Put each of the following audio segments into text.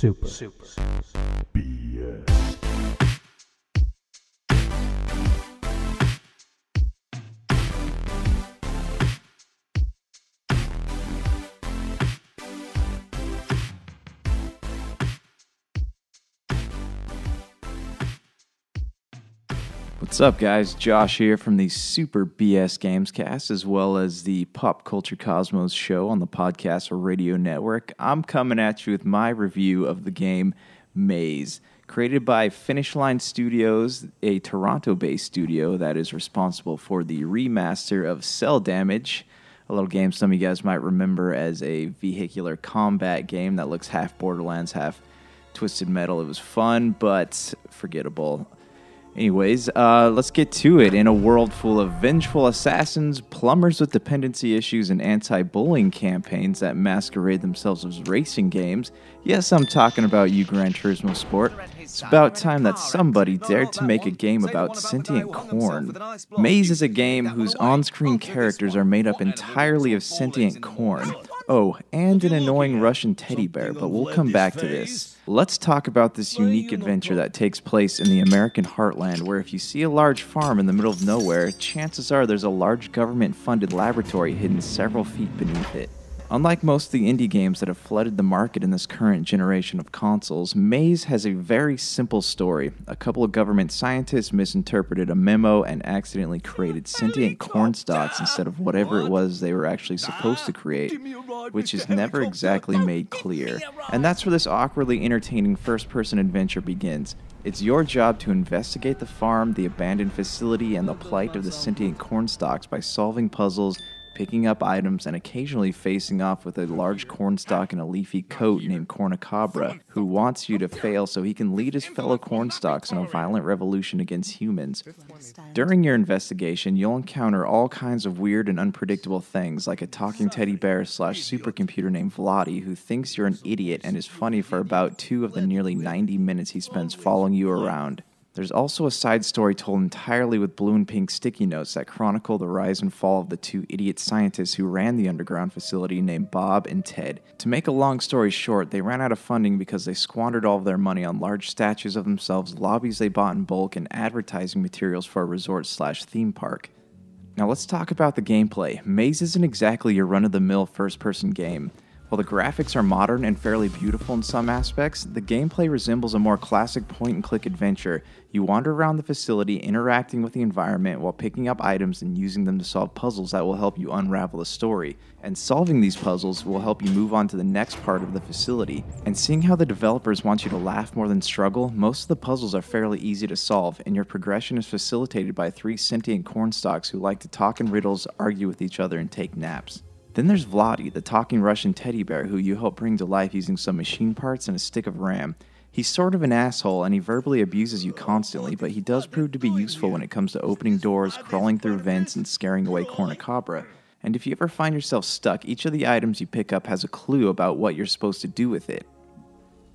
Super BS. What's up, guys? Josh here from the Super BS Gamescast, as well as the Pop Culture Cosmos show on the Podcast Radio Network. I'm coming at you with my review of the game Maze, created by Finish Line Studios, a Toronto-based studio that is responsible for the remaster of Cell Damage, a little game some of you guys might remember as a vehicular combat game that looks half Borderlands, half Twisted Metal. It was fun, but forgettable. Anyways, let's get to it. In a world full of vengeful assassins, plumbers with dependency issues, and anti-bullying campaigns that masquerade themselves as racing games, yes, I'm talking about you, Gran Turismo Sport. It's about time that somebody dared to make a game about sentient corn. Maze is a game whose on-screen characters are made up entirely of sentient corn. Oh, and an annoying Russian teddy bear, but we'll come back to this. Let's talk about this unique adventure that takes place in the American heartland, where if you see a large farm in the middle of nowhere, chances are there's a large government-funded laboratory hidden several feet beneath it. Unlike most of the indie games that have flooded the market in this current generation of consoles, Maze has a very simple story. A couple of government scientists misinterpreted a memo and accidentally created sentient corn stalks instead of whatever it was they were actually supposed to create, which is never exactly made clear. And that's where this awkwardly entertaining first-person adventure begins. It's your job to investigate the farm, the abandoned facility, and the plight of the sentient corn stalks by solving puzzles, picking up items, and occasionally facing off with a large cornstalk in a leafy coat named Cornucobra, who wants you to fail so he can lead his fellow cornstalks in a violent revolution against humans. During your investigation, you'll encounter all kinds of weird and unpredictable things, like a talking teddy bear / supercomputer named Vladi, who thinks you're an idiot and is funny for about 2 of the nearly 90 minutes he spends following you around. There's also a side story told entirely with blue and pink sticky notes that chronicle the rise and fall of the 2 idiot scientists who ran the underground facility named Bob and Ted. To make a long story short, they ran out of funding because they squandered all of their money on large statues of themselves, lobbies they bought in bulk, and advertising materials for a resort / theme park. Now let's talk about the gameplay. Maze isn't exactly your run-of-the-mill first-person game. While the graphics are modern and fairly beautiful in some aspects, the gameplay resembles a more classic point-and-click adventure. You wander around the facility, interacting with the environment while picking up items and using them to solve puzzles that will help you unravel the story. And solving these puzzles will help you move on to the next part of the facility. And seeing how the developers want you to laugh more than struggle, most of the puzzles are fairly easy to solve, and your progression is facilitated by 3 sentient cornstalks who like to talk in riddles, argue with each other, and take naps. Then there's Vladi, the talking Russian teddy bear who you help bring to life using some machine parts and a stick of RAM. He's sort of an asshole and he verbally abuses you constantly, but he does prove to be useful when it comes to opening doors, crawling through vents, and scaring away Cornucobra. And if you ever find yourself stuck, each of the items you pick up has a clue about what you're supposed to do with it.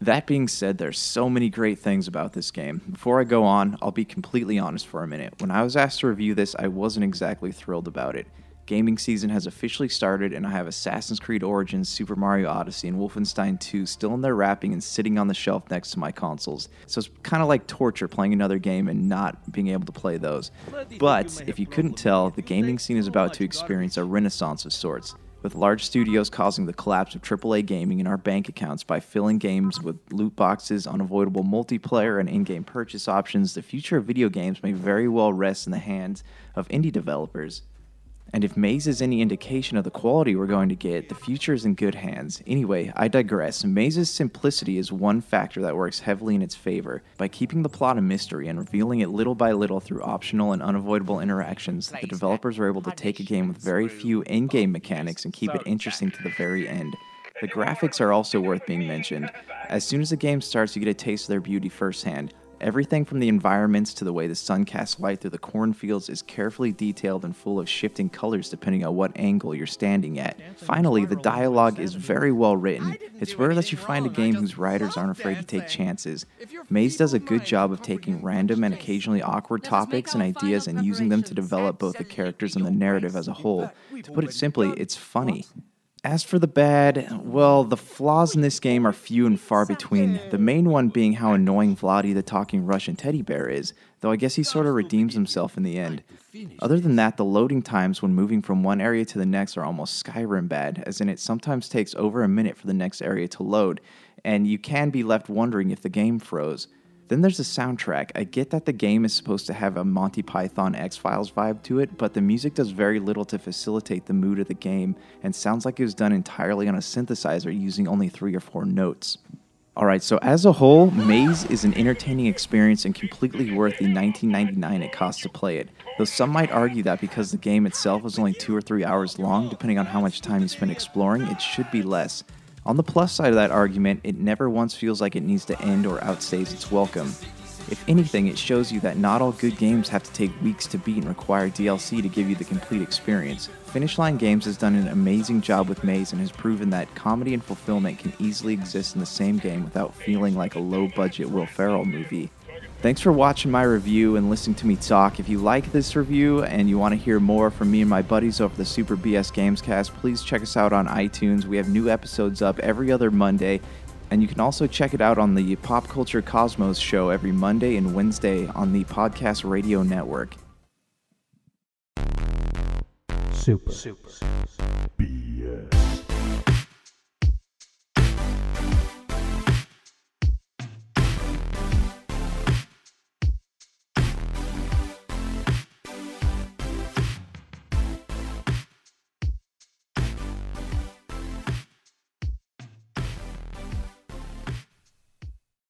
That being said, there's so many great things about this game. Before I go on, I'll be completely honest for a minute. When I was asked to review this, I wasn't exactly thrilled about it. Gaming season has officially started, and I have Assassin's Creed Origins, Super Mario Odyssey, and Wolfenstein 2 still in their wrapping and sitting on the shelf next to my consoles. So it's kind of like torture playing another game and not being able to play those. But if you couldn't tell, the gaming scene is about to experience a renaissance of sorts, with large studios causing the collapse of AAA gaming in our bank accounts by filling games with loot boxes, unavoidable multiplayer, and in-game purchase options. The future of video games may very well rest in the hands of indie developers. And if Maze is any indication of the quality we're going to get, the future is in good hands. Anyway, I digress. Maze's simplicity is one factor that works heavily in its favor. By keeping the plot a mystery and revealing it little by little through optional and unavoidable interactions, the developers were able to take a game with very few in-game mechanics and keep it interesting to the very end. The graphics are also worth being mentioned. As soon as the game starts, you get a taste of their beauty firsthand. Everything from the environments to the way the sun casts light through the cornfields is carefully detailed and full of shifting colors depending on what angle you're standing at. Finally, the dialogue is very well written. It's rare that you find a game whose writers aren't afraid to take chances. Maze does a good job of taking random and occasionally awkward topics and ideas and using them to develop both the characters and the narrative as a whole. To put it simply, it's funny. As for the bad, well, the flaws in this game are few and far between, the main one being how annoying Vladi the talking Russian teddy bear is, though I guess he sort of redeems himself in the end. Other than that, the loading times when moving from one area to the next are almost Skyrim bad, as in it sometimes takes over a minute for the next area to load, and you can be left wondering if the game froze. Then there's the soundtrack. I get that the game is supposed to have a Monty Python X-Files vibe to it, but the music does very little to facilitate the mood of the game and sounds like it was done entirely on a synthesizer using only 3 or 4 notes. Alright, so as a whole, Maze is an entertaining experience and completely worth the $19.99 it costs to play it, though some might argue that because the game itself was only 2 or 3 hours long, depending on how much time you spend exploring, it should be less. On the plus side of that argument, it never once feels like it needs to end or outstays its welcome. If anything, it shows you that not all good games have to take weeks to beat and require DLC to give you the complete experience. Finish Line Games has done an amazing job with Maze and has proven that comedy and fulfillment can easily exist in the same game without feeling like a low-budget Will Ferrell movie. Thanks for watching my review and listening to me talk. If you like this review and you want to hear more from me and my buddies over the Super BS Gamescast, please check us out on iTunes. We have new episodes up every other Monday, and you can also check it out on the Pop Culture Cosmos show every Monday and Wednesday on the Podcast Radio Network. Super.